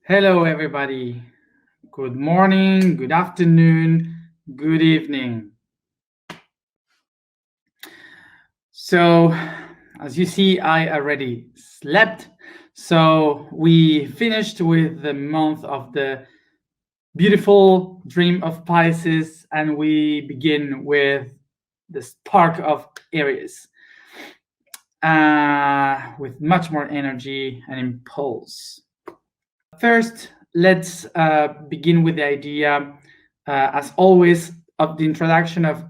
Hello, everybody. Good morning, good afternoon, good evening. So, as you see, I already slept. So, we finished with the month of the beautiful dream of Pisces, and we begin with the spark of Aries with much more energy and impulse. First, let's begin with the idea, as always, of the introduction of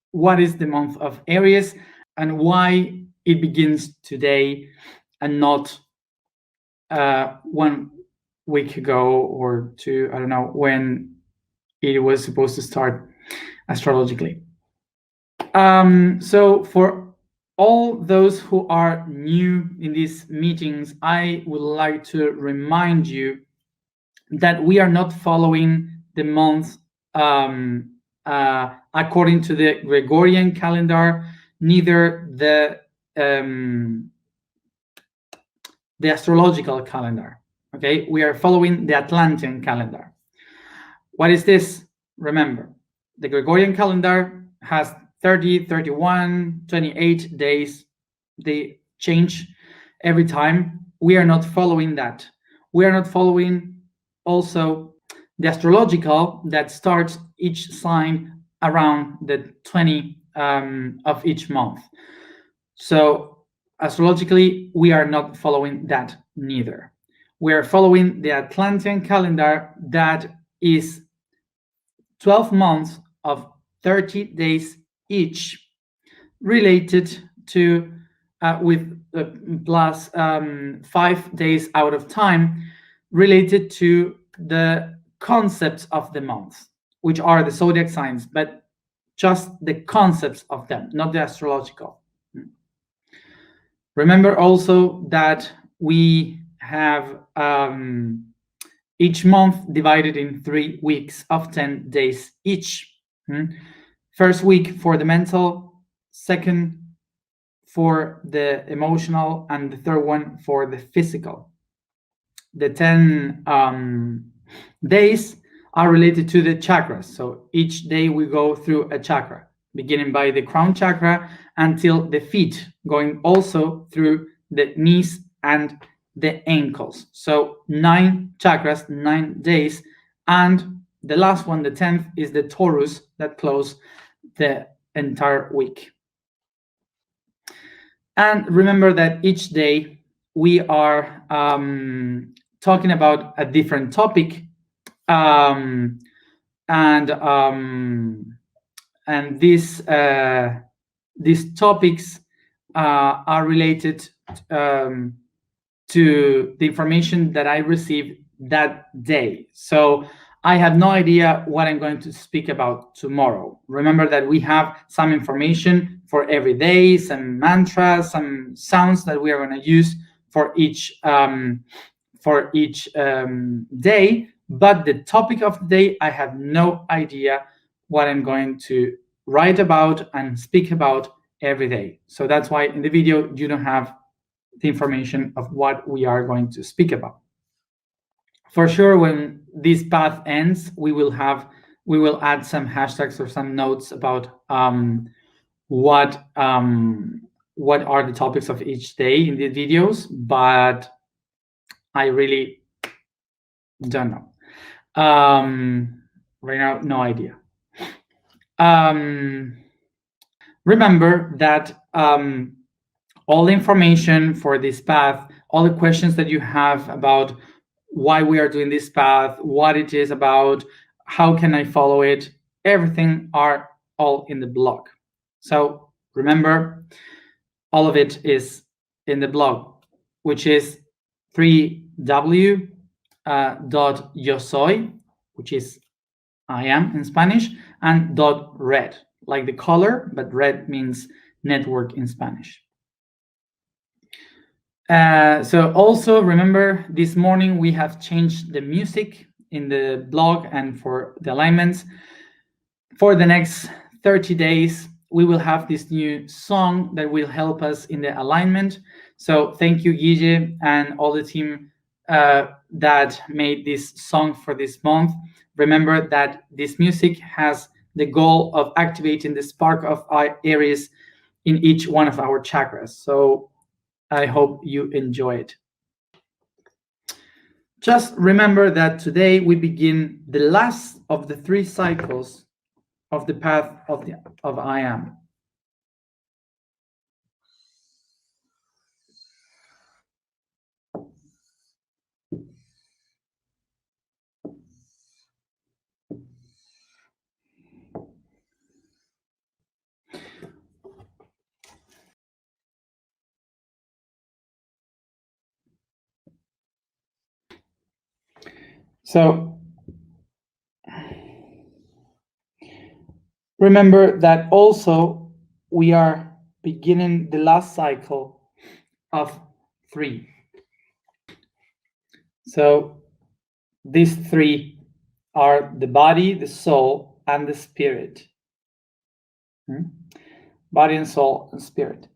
what is the month of Aries and why it begins today and not 1 week ago or two, I don't know, when it was supposed to start astrologically. So for all those who are new in these meetings, I would like to remind you that we are not following the month according to the Gregorian calendar, neither the astrological calendar. Okay, we are following the Atlantean calendar. What is this? Remember, the Gregorian calendar has 30, 31, 28 days. They change every time. We are not following that. We are not following also the astrological that starts each sign around the 20 of each month. So astrologically, we are not following that neither. We are following the Atlantean calendar that is 12 months of 30 days each, related to with plus 5 days out of time, related to the concepts of the month, which are the zodiac signs, but just the concepts of them, not the astrological. Remember also that we have each month divided in 3 weeks of 10 days each. First week for the mental, second for the emotional, and the third one for the physical. The 10 days are related to the chakras. So each day we go through a chakra, beginning by the crown chakra until the feet, going also through the knees and the ankles. So 9 chakras, 9 days. And the last one, the 10th, is the Taurus that close the entire week. And remember that each day we are talking about a different topic, and these topics are related to the information that I received that day. So I have no idea what I'm going to speak about tomorrow. Remember that we have some information for every day, some mantras, some sounds that we are going to use for each day. But the topic of the day, I have no idea what I'm going to write about and speak about every day. So that's why in the video you don't have the information of what we are going to speak about. For sure, when this path ends, we will add some hashtags or some notes about what are the topics of each day in the videos, but I really don't know. Right now, no idea. Remember that all the information for this path, all the questions that you have about why we are doing this path, what it is about, how can I follow it, everything are all in the blog. So remember, all of it is in the blog, which is 3w.yosoy, which is I am in Spanish, and .red, like the color, but red means network in Spanish. So also remember, this morning we have changed the music in the blog and for the alignments. For the next 30 days, we will have this new song that will help us in the alignment. So thank you, Guille, and all the team that made this song for this month. Remember that this music has the goal of activating the spark of our Aries in each one of our chakras. So I hope you enjoy it. Just remember that today we begin the last of the 3 cycles of the path of I Am. So remember that also we are beginning the last cycle of 3. So these 3 are the body, the soul, and the spirit. Body and soul and spirit.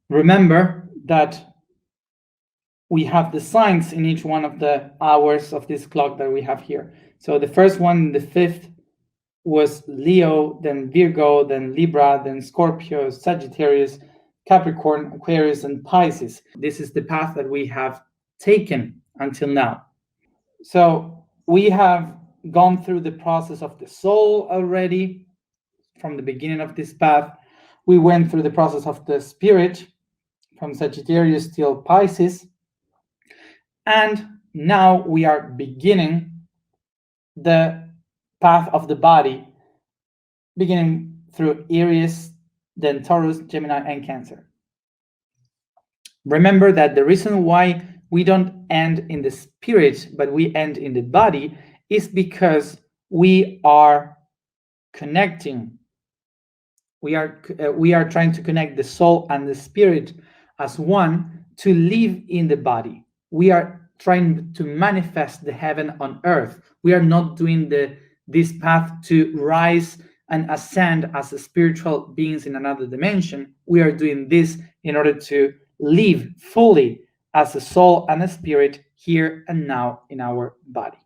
Remember that we have the signs in each one of the hours of this clock that we have here. So the first one, the 5th, was Leo, then Virgo, then Libra, then Scorpio, Sagittarius, Capricorn, Aquarius, and Pisces. This is the path that we have taken until now. So we have gone through the process of the soul already from the beginning of this path. We went through the process of the spirit from Sagittarius till Pisces. And now we are beginning the path of the body, beginning through Aries, then Taurus, Gemini, and Cancer. Remember that the reason why we don't end in the spirit, but we end in the body, is because we are connecting. We are trying to connect the soul and the spirit as one to live in the body. We are trying to manifest the heaven on earth. We are not doing this path to rise and ascend as a spiritual beings in another dimension. We are doing this in order to live fully as a soul and a spirit here and now in our body.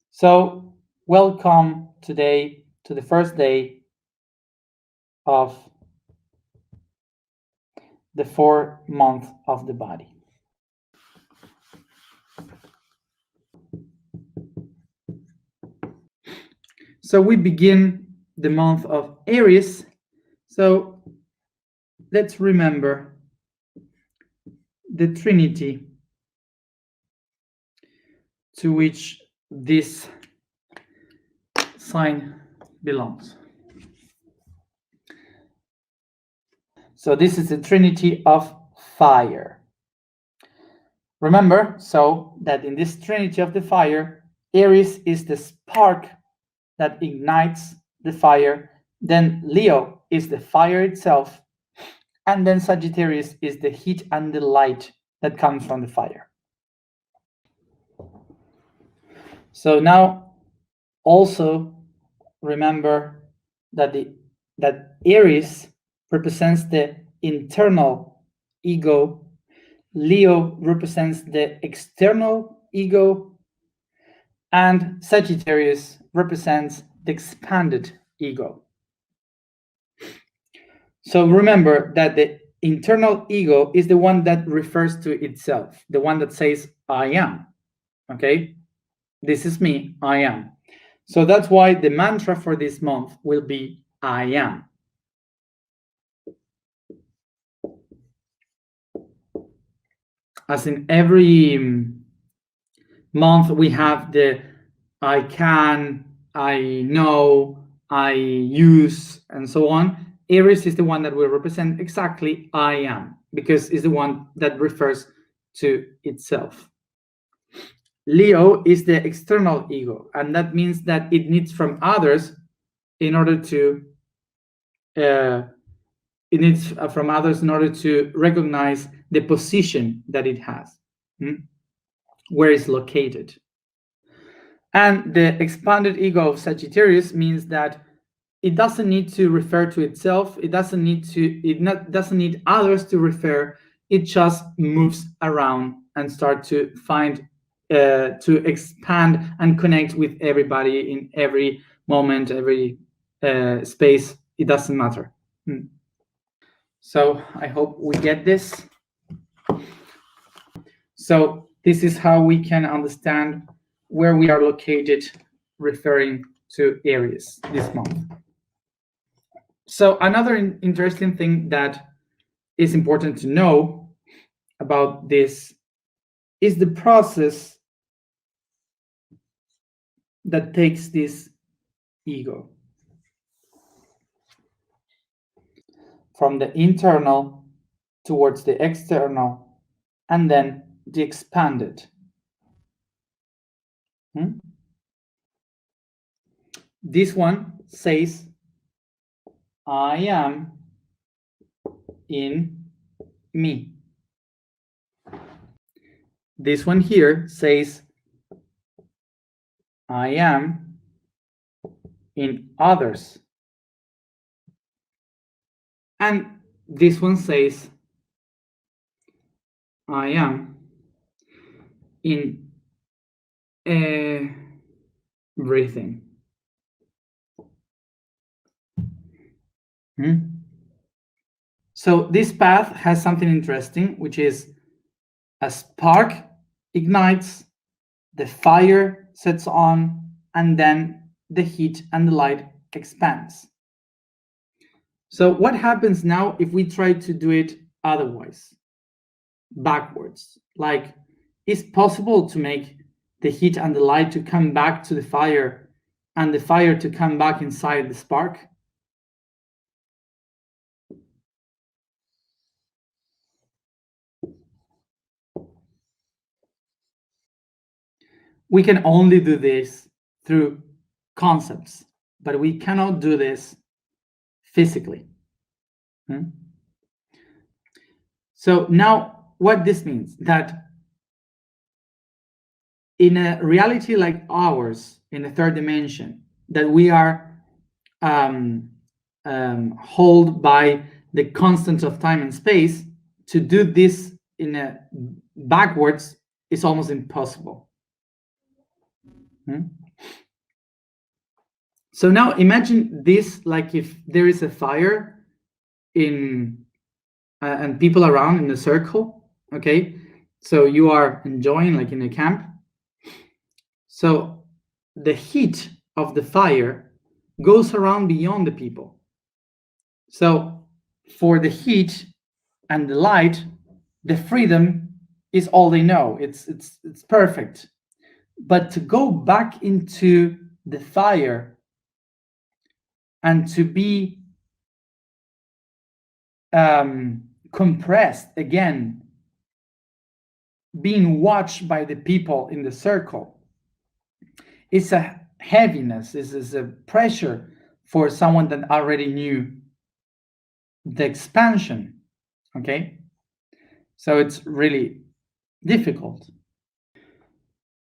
So welcome today to the first day of the 4th month of the body. So we begin the month of Aries. So let's remember the trinity to which this sign belongs. So this is the trinity of fire. Remember, so that in this trinity of the fire, Aries is the spark that ignites the fire, then Leo is the fire itself, and then Sagittarius is the heat and the light that comes from the fire. So now also remember that Aries represents the internal ego, Leo represents the external ego, and Sagittarius represents the expanded ego. So remember that the internal ego is the one that refers to itself, the one that says, I am. Okay? This is me, I am. So that's why the mantra for this month will be, I am. As in every month, we have the I can, I know, I use, and so on. Aries is the one that will represent exactly I am, because it's the one that refers to itself. Leo is the external ego, and that means that it needs from others in order to recognize the position that it has, where it's located. And the expanded ego of Sagittarius means that it doesn't need to refer to itself. It doesn't need others to refer it just moves around and start to find to expand and connect with everybody in every moment, every space. It doesn't matter. So I hope we get this. So this is how we can understand where we are located, referring to Aries this month. So another interesting thing that is important to know about this is the process that takes this ego from the internal towards the external and then the expanded. This one says, I am in me. This one here says, I am in others. And this one says, I am in everything. So this path has something interesting, which is a spark ignites, the fire sets on, and then the heat and the light expands. So what happens now if we try to do it otherwise, backwards? Like, is it possible to make the heat and the light to come back to the fire and the fire to come back inside the spark? We can only do this through concepts, but we cannot do this physically. So now what this means, that in a reality like ours, in the third dimension, that we are held by the constants of time and space, to do this in a backwards is almost impossible. So now imagine this, like if there is a fire in and people around in a circle, okay? So you are enjoying, like in a camp. So the heat of the fire goes around beyond the people. So for the heat and the light, the freedom is all they know. It's perfect. But to go back into the fire and to be compressed again, being watched by the people in the circle, it's a heaviness, is a pressure for someone that already knew the expansion, okay? So it's really difficult.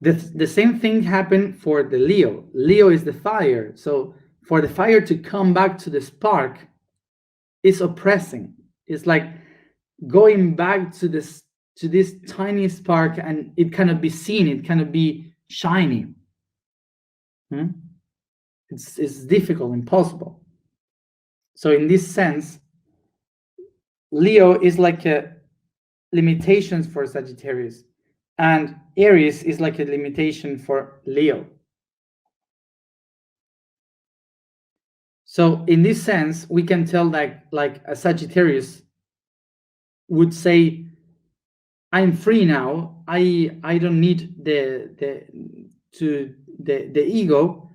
The same thing happened for the Leo. Leo is the fire. So for the fire to come back to the spark is oppressing. It's like going back to this tiny spark, and it cannot be seen, it cannot be shiny. It's difficult, impossible. So in this sense, Leo is like a limitations for Sagittarius, and Aries is like a limitation for Leo. So in this sense, we can tell that like a Sagittarius would say, I'm free now. I don't need the ego.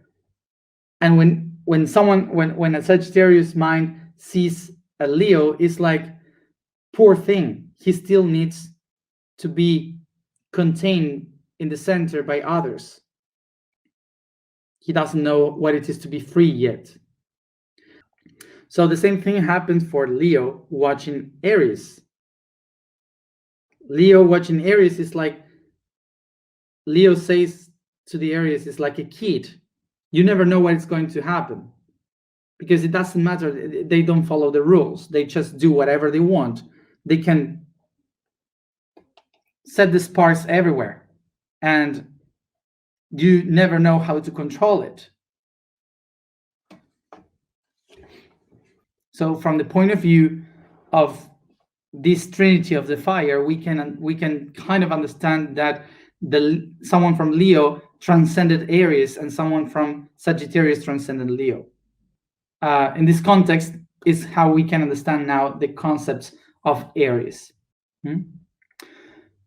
And when a Sagittarius mind sees a Leo, it's like, poor thing, he still needs to be contained in the center by others. He doesn't know what it is to be free yet. So the same thing happens for Leo watching Aries. Leo watching Aries is like, Leo says to the Aries, it's like a kid. You never know what is going to happen, because it doesn't matter. They don't follow the rules. They just do whatever they want. They can set the sparks everywhere, and you never know how to control it. So from the point of view of this trinity of the fire, we can kind of understand that someone from Leo transcended Aries, and someone from Sagittarius transcended Leo. In this context is how we can understand now the concepts of Aries.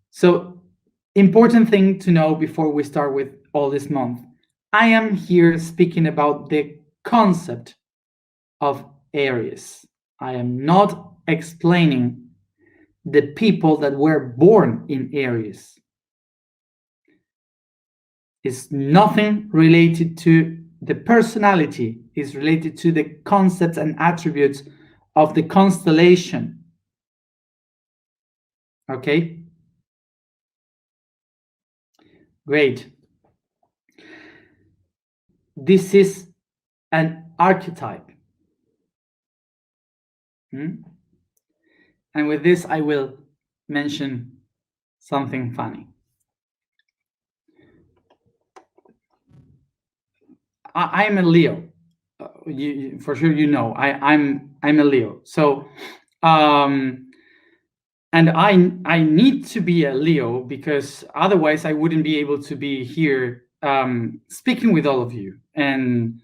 So, important thing to know before we start with all this month. I am here speaking about the concept of Aries. I am not explaining the people that were born in Aries. It's nothing related to the personality. It's related to the concepts and attributes of the constellation. Okay? Great. This is an archetype. And with this, I will mention something funny. I'm a Leo. For sure, you know, I'm a Leo. So, and I need to be a Leo, because otherwise I wouldn't be able to be here speaking with all of you and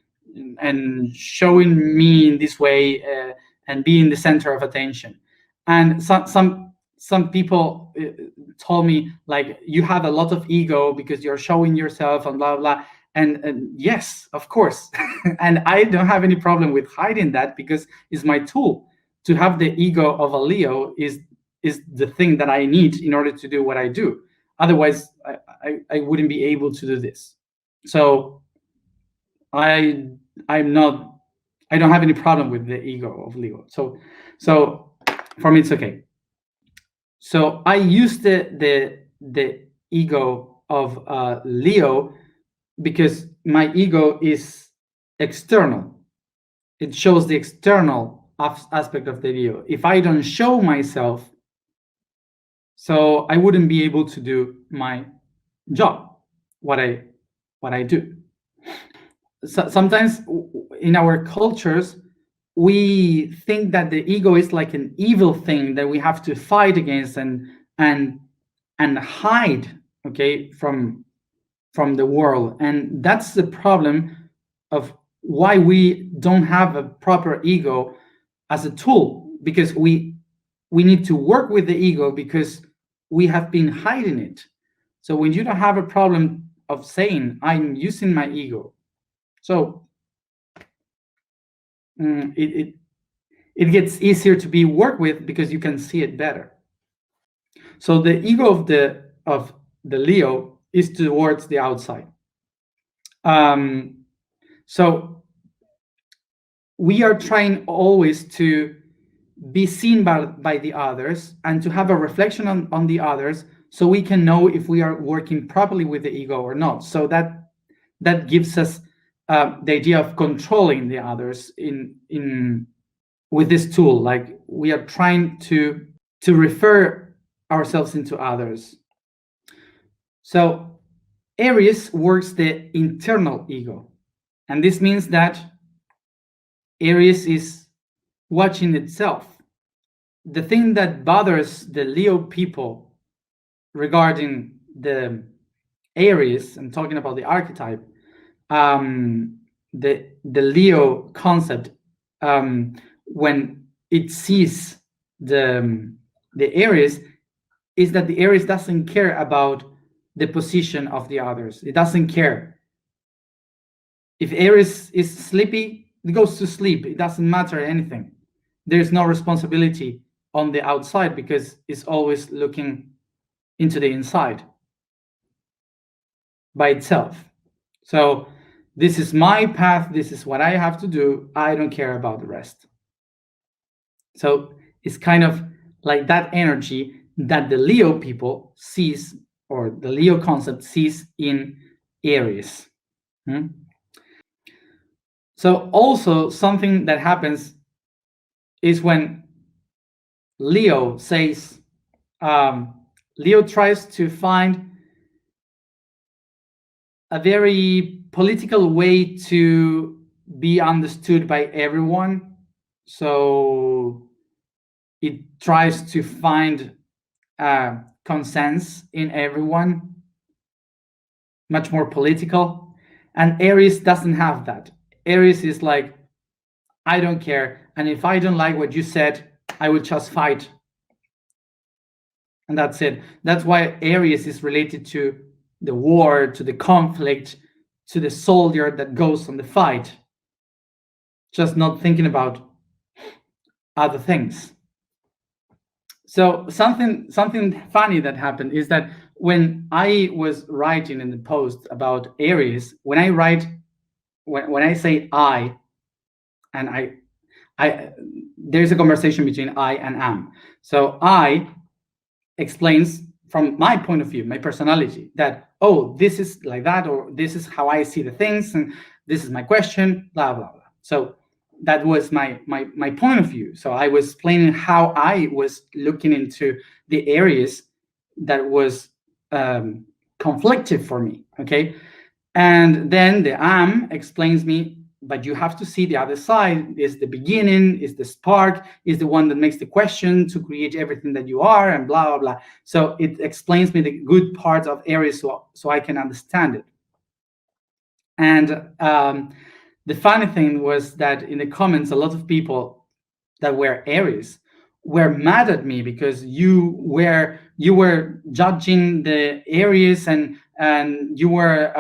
showing me in this way and being the center of attention. And some people told me, like, you have a lot of ego because you're showing yourself and blah blah. And yes, of course. And I don't have any problem with hiding that, because it's my tool. To have the ego of a Leo is the thing that I need in order to do what I do. Otherwise, I wouldn't be able to do this. So I don't have any problem with the ego of Leo. So for me, it's okay. So I use the ego of Leo because my ego is external. It shows the external aspect of the Leo. If I don't show myself, so I wouldn't be able to do my job, what I do. So sometimes in our cultures, we think that the ego is like an evil thing that we have to fight against and hide, okay, from the world. And that's the problem of why we don't have a proper ego as a tool, because we need to work with the ego because we have been hiding it. So when you don't have a problem of saying, I'm using my ego, so it gets easier to be worked with because you can see it better. So the ego of the Leo is towards the outside. So we are trying always to be seen by the others and to have a reflection on the others, so we can know if we are working properly with the ego or not. So that gives us the idea of controlling the others in with this tool. Like, we are trying to refer ourselves into others. So Aries works the internal ego, and this means that Aries is watching itself. The thing that bothers the Leo people regarding the Aries, I'm talking about the archetype, the Leo concept, when it sees the Aries, is that the Aries doesn't care about the position of the others. It doesn't care. If Aries is sleepy, it goes to sleep. It doesn't matter anything. There's no responsibility on the outside because it's always looking into the inside by itself. So this is my path. This is what I have to do. I don't care about the rest. So it's kind of like that energy that the Leo people sees, or the Leo concept sees in Aries. So also something that happens is when Leo says, Leo tries to find a very political way to be understood by everyone. So it tries to find consensus in everyone, much more political. And Aries doesn't have that. Aries is like, I don't care. And if I don't like what you said, I will just fight. And that's it. That's why Aries is related to the war, to the conflict, to the soldier that goes on the fight, just not thinking about other things. So something funny that happened is that when I was writing in the post about Aries, when I say I, and I there's a conversation between I and am. So I explains from my point of view, my personality, that, oh, this is like that, or this is how I see the things, and this is my question, blah, blah, blah. So that was my point of view. So I was explaining how I was looking into the areas that was conflicted for me, okay? And then the am explains me, but you have to see the other side, is the beginning, is the spark, is the one that makes the question to create everything that you are, and blah, blah, blah. So it explains me the good parts of Aries so I can understand it. And the funny thing was that in the comments, a lot of people that were Aries were mad at me because you were judging the Aries and you were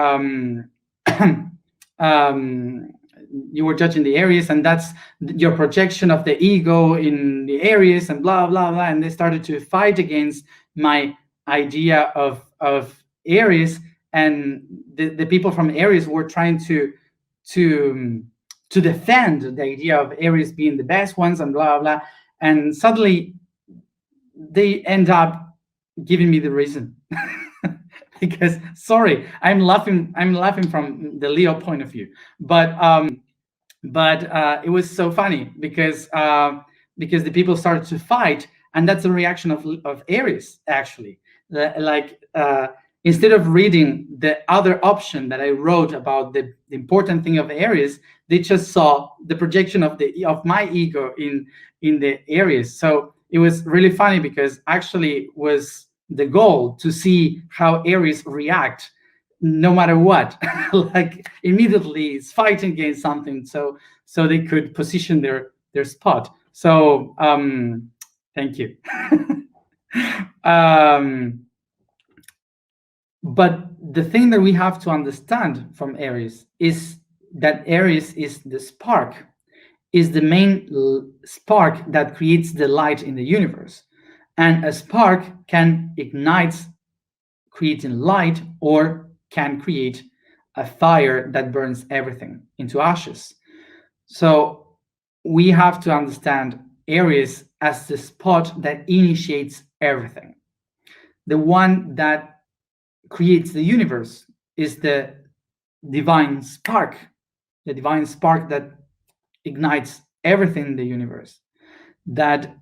you were judging the Aries, and that's your projection of the ego in the Aries, and blah, blah, blah. And they started to fight against my idea of Aries, and the people from Aries were trying to defend the idea of Aries being the best ones, and blah, blah. And suddenly they end up giving me the reason. Because, sorry, I'm laughing from the Leo point of view, but it was so funny because the people started to fight, and that's a reaction of Aries, actually. Instead of reading the other option that I wrote about the important thing of Aries, they just saw the projection of my ego in the Aries. So it was really funny because actually was the goal to see how Aries react no matter what. Like immediately it's fighting against something, so they could position their spot. So thank you. But the thing that we have to understand from Aries is that Aries is the spark, is the main spark that creates the light in the universe. And a spark can ignite, creating light, or can create a fire that burns everything into ashes. So we have to understand Aries as the spot that initiates everything. The one that creates the universe is the divine spark that ignites everything in the universe. That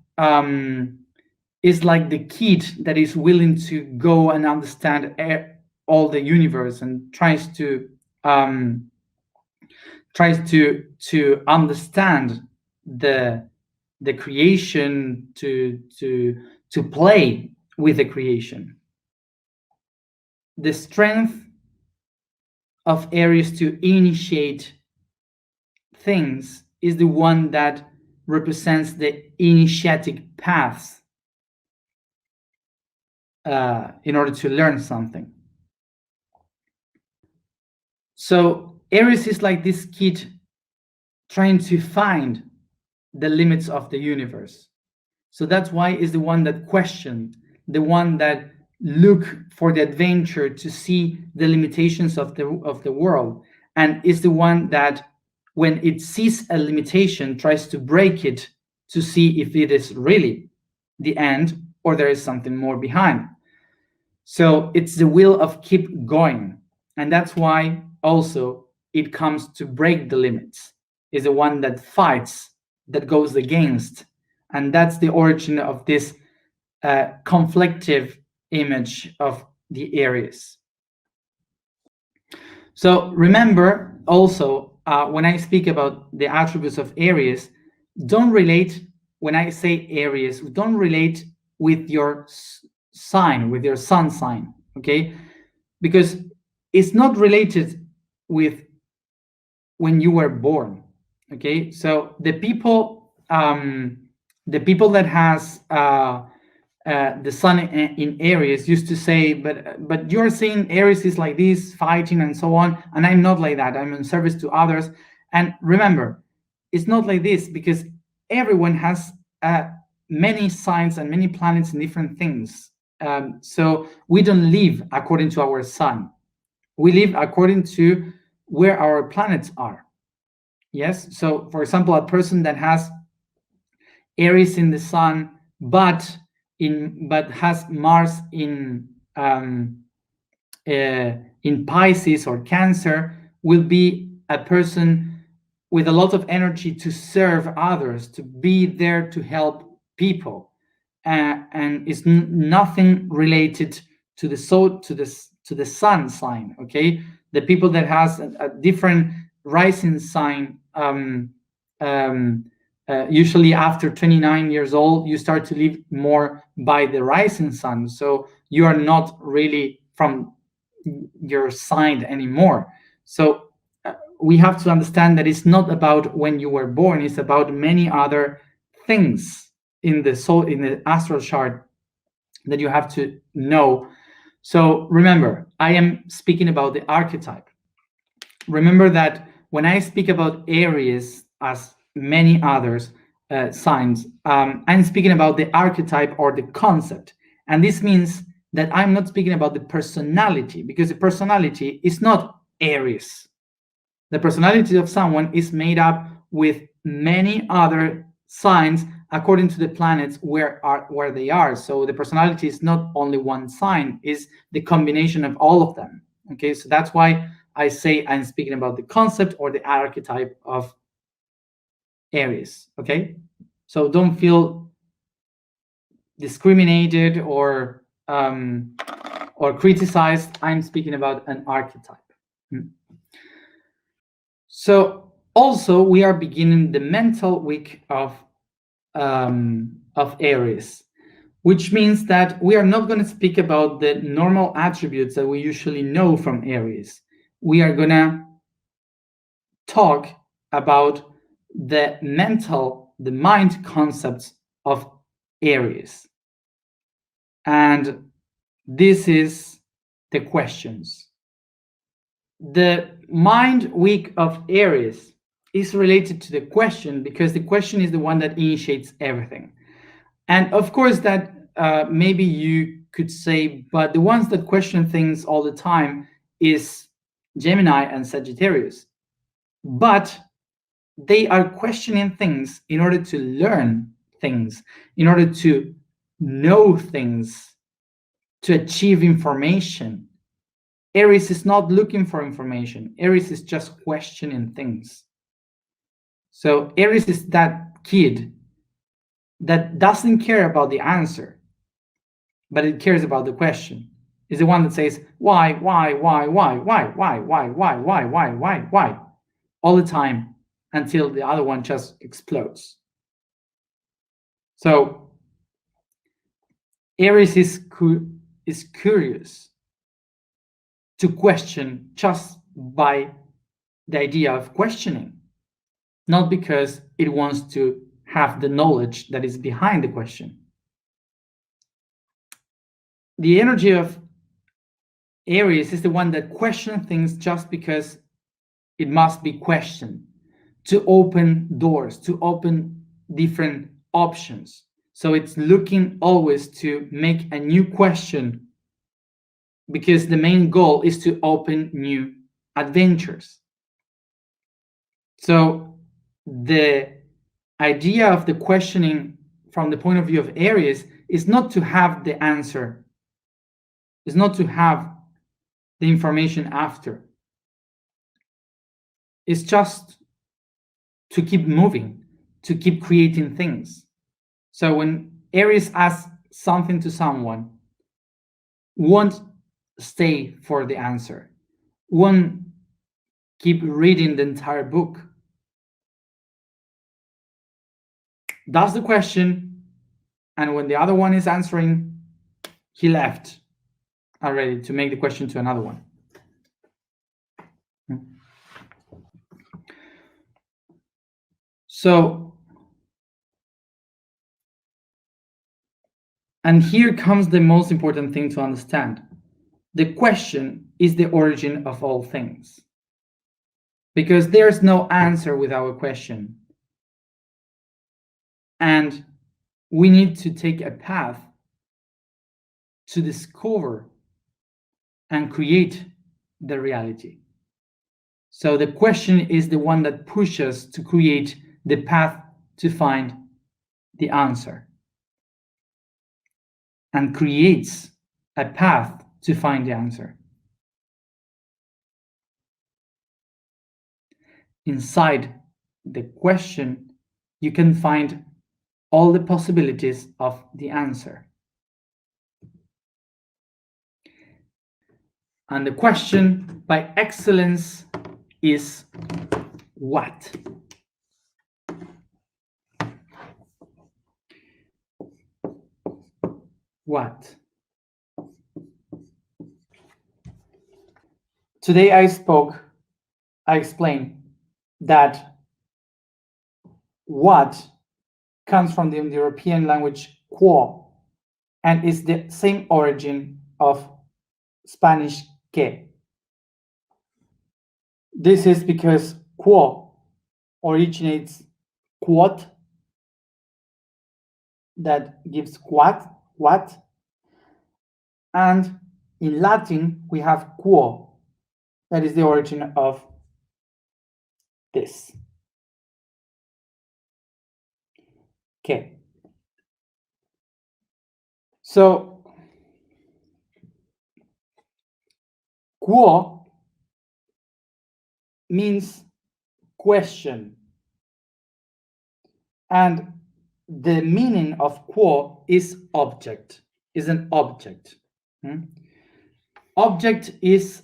is like the kid that is willing to go and understand all the universe and tries to understand the creation, to play with the creation. The strength of Aries to initiate things is the one that represents the initiatic paths in order to learn something. So Aries is like this kid trying to find the limits of the universe. So that's why it's the one that questioned, the one that look for the adventure to see the limitations of the world, and is the one that when it sees a limitation tries to break it to see if it is really the end or there is something more behind. So it's the will of keep going, and that's why also it comes to break the limits, is the one that fights, that goes against. And that's the origin of this conflictive image of the Aries. So remember also, when I speak about the attributes of Aries, don't relate, when I say Aries, don't relate with your sign, with your sun sign, okay? Because it's not related with when you were born, okay? So the people that has the sun in Aries used to say, but you're saying Aries is like this, fighting and so on, and I'm not like that. I'm in service to others. And remember, it's not like this because everyone has many signs and many planets in different things. So we don't live according to our sun. We live according to where our planets are. Yes. So, for example, a person that has Aries in the sun, but has Mars in Pisces or Cancer will be a person with a lot of energy to serve others, to be there to help people, and it's nothing related to the to the sun sign. Okay, the people that has a different rising sign. Usually after 29 years old, you start to live more by the rising sun. So you are not really from your side anymore. So we have to understand that it's not about when you were born, it's about many other things in the soul, in the astral chart that you have to know. So remember, I am speaking about the archetype. Remember that when I speak about Aries, as many others signs, I'm speaking about the archetype or the concept. And this means that I'm not speaking about the personality, because the personality is not Aries. The personality of someone is made up with many other signs according to the planets where they are. So the personality is not only one sign, is the combination of all of them. Okay, so that's why I say I'm speaking about the concept or the archetype of Aries. Okay, so don't feel discriminated or criticized. I'm speaking about an archetype. So also we are beginning the mental week of Aries, which means that we are not going to speak about the normal attributes that we usually know from Aries. We are going to talk about the mind concepts of Aries. And this is the questions. The mind week of Aries is related to the question because the question is the one that initiates everything. And of course that maybe you could say, but the ones that question things all the time is Gemini and Sagittarius. But they are questioning things in order to learn things, in order to know things, to achieve information. Aries is not looking for information. Aries is just questioning things. So Aries is that kid that doesn't care about the answer, but it cares about the question. Is the one that says, why, all the time until the other one just explodes. So Aries is curious to question just by the idea of questioning, not because it wants to have the knowledge that is behind the question. The energy of Aries is the one that questions things just because it must be questioned, to open doors, to open different options. So it's looking always to make a new question because the main goal is to open new adventures. So the idea of the questioning from the point of view of Aries is not to have the answer, is not to have the information after. It's just to keep moving, to keep creating things. So when Aries asks something to someone, won't stay for the answer, won't keep reading the entire book. That's the question, and when the other one is answering, he left already to make the question to another one. So, and here comes the most important thing to understand. The question is the origin of all things, because there's no answer without a question. And we need to take a path to discover and create the reality. So the question is the one that pushes us to create the path to find the answer, and creates a path to find the answer. Inside the question, you can find all the possibilities of the answer. And the question by excellence is what? What? Today I explained that what comes from the European language quo and is the same origin of Spanish que. This is because quo originates quod, that gives what, and in Latin we have quo, that is the origin of this, que. So quo means question, and the meaning of quo is object, is an object. Object is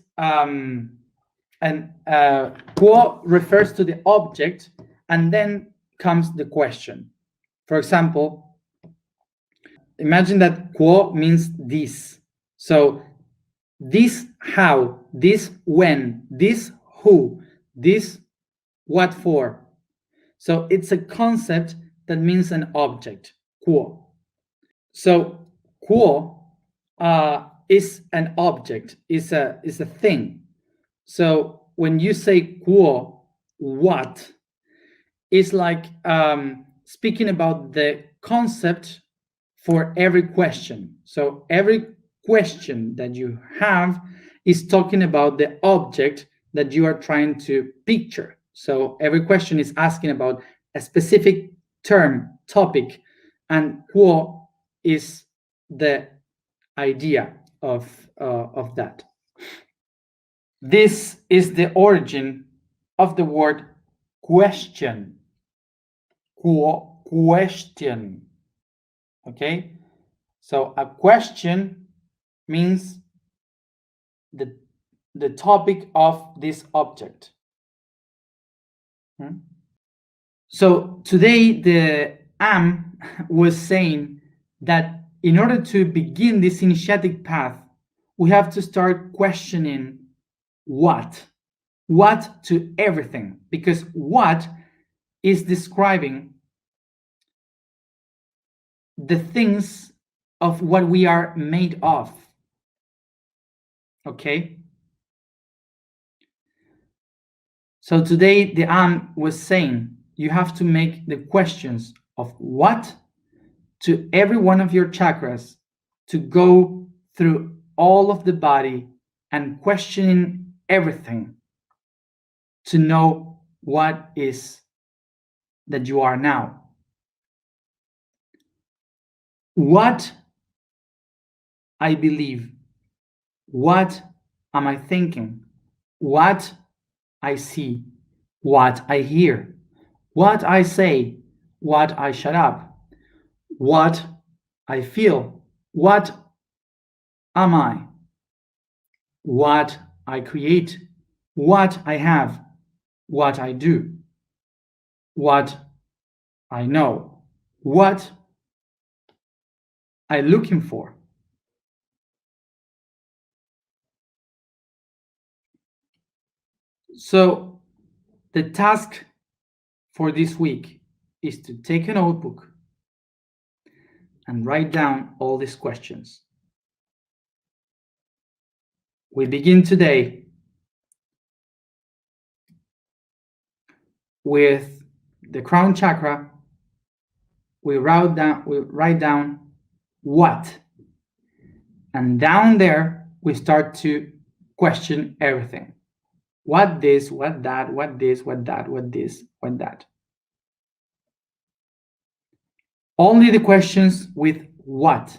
quo refers to the object, and then comes the question. For example, imagine that quo means this. So this how, this when, this who, this what for. So it's a concept that means an object, quo. So quo is an object, is a thing. So when you say quo, what, is like speaking about the concept for every question. So every question that you have is talking about the object that you are trying to picture. So every question is asking about a specific term, topic, and quo is the idea of that. This is the origin of the word question. Question. Okay, so a question means the topic of this object. So today the was saying that in order to begin this initiatic path, we have to start questioning what to everything, because what is describing the things of what we are made of. Okay, so today the was saying you have to make the questions of what to every one of your chakras, to go through all of the body and questioning everything to know what is that you are now. What I believe, what am I thinking, what I see, what I hear, what I say, what I shut up, what I feel, what am I, what I create, what I have, what I do, what I know, what I'm looking for. So the task for this week is to take a notebook and write down all these questions. We begin today with the crown chakra. We write down what, and down there we start to question everything. What this, what that, what this, what that, what this, what that. Only the questions with what.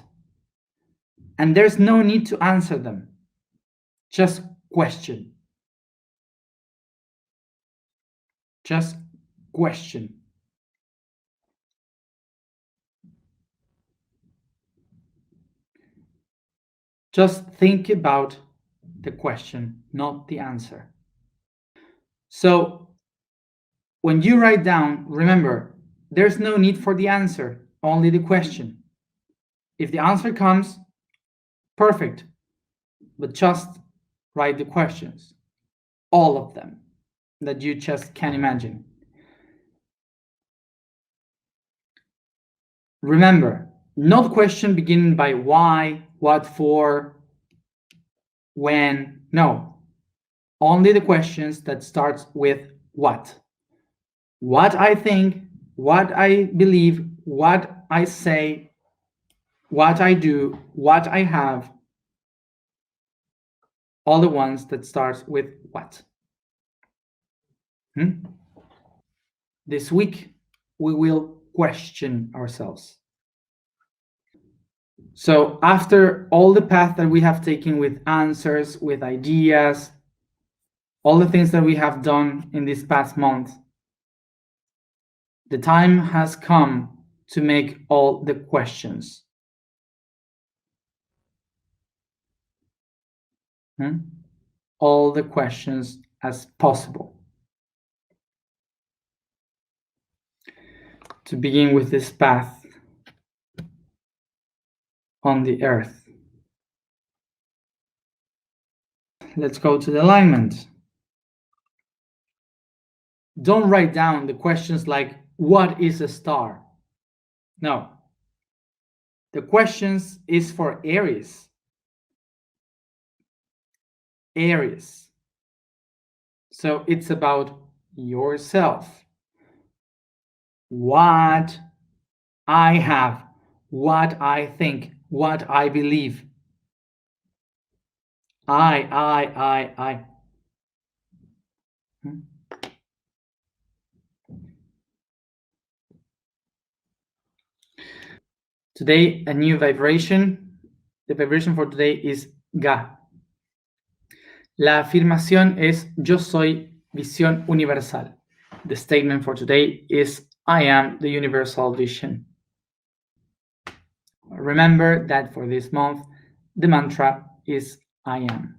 And there's no need to answer them. Just question. Just question. Just think about the question, not the answer. So when you write down, remember, there's no need for the answer, only the question. If the answer comes, perfect, but just write the questions, all of them that you just can imagine. Remember, not question beginning by why, what for, when, no. Only the questions that starts with what. What I think, what I believe, what I say, what I do, what I have, all the ones that starts with what. This week, we will question ourselves. So after all the path that we have taken with answers, with ideas, all the things that we have done in this past month, the time has come to make all the questions. All the questions as possible. To begin with this path on the earth. Let's go to the alignment. Don't write down the questions like, what is a star? No. The questions is for Aries. Aries. So it's about yourself. What I have, what I think, what I believe. I. Today, a new vibration. The vibration for today is Ga. La afirmación es yo soy visión universal. The statement for today is I am the universal vision. Remember that for this month, the mantra is I am.